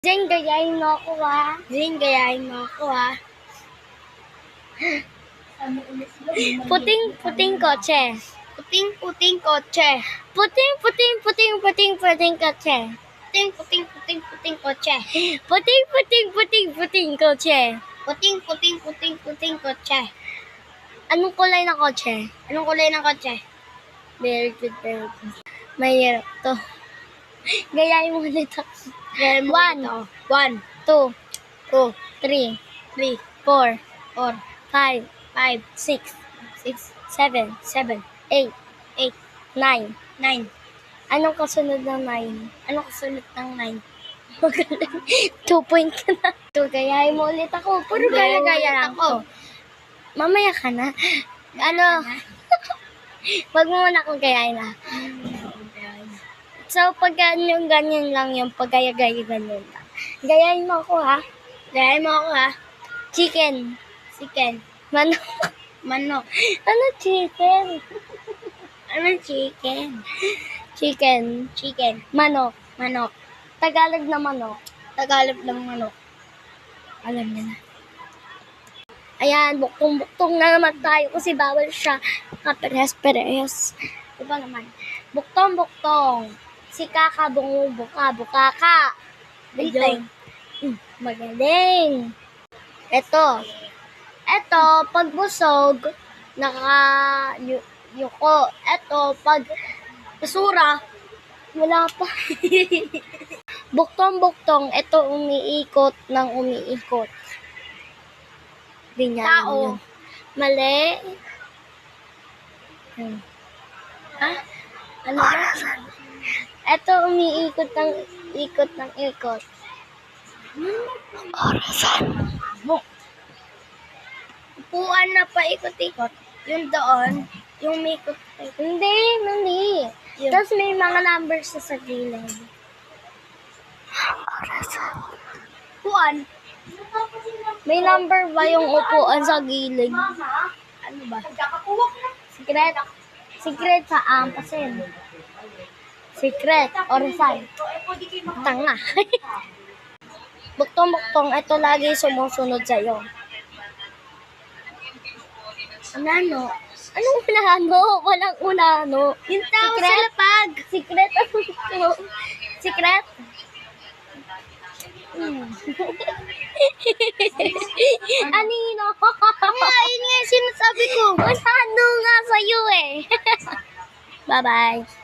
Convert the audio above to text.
Zane, gayahin mo ako ha. Zane, gayahin mo ako ha. Puting kotse. Puting kotse. Puting kotse. Puting kotse. Puting kotse. Anong kulay ng kotse? Very good, very good. Mahirap to. Gayahin mo ulit ako. 1, 2, 3, 4, 5, 6, 7, 8, 9. Anong kasunod ng 9? 2 point ka na. Gayahin mo ulit ako. Puro gaya-gaya lang ako. Mamaya ka na. Wag mo muna akong gayahin na. So, pag ganyan lang yung pag-gaya-gaya ganyan lang. Gayahin mo ako ha. Chicken. Manok. Ano chicken? Chicken. Manok. Tagalog na manok. Alam niya na. Ayan, buktong na naman tayo kasi bawal siya. Kaperes-peres. Diba naman? Buktong. Si Kaka bumubuka. Magaling. Ito, pag busog, yuko. Ito, pag basura, wala pa. Buktong, ito umiikot. Di niya alam yun. Mali. Ano ba? Ito umiikot ng ikot. Orasan. Upuan na paikot-ikot. Yung doon, yung may ikot. Hindi. Tapos may mga numbers sa gilid. Orasan. Upuan. May number ba yung upuan sa gilid? Ano ba? Secret sa ampasin. Secret. Orasan. Tanga. Buktong, ito lagi sumusunod sa'yo. Unano? Anong unano? Walang unano. Yung tao sa lapag. Secret. Secret? Anino? Yun nga sinasabi ko. Unano nga sa'yo eh. Bye-bye.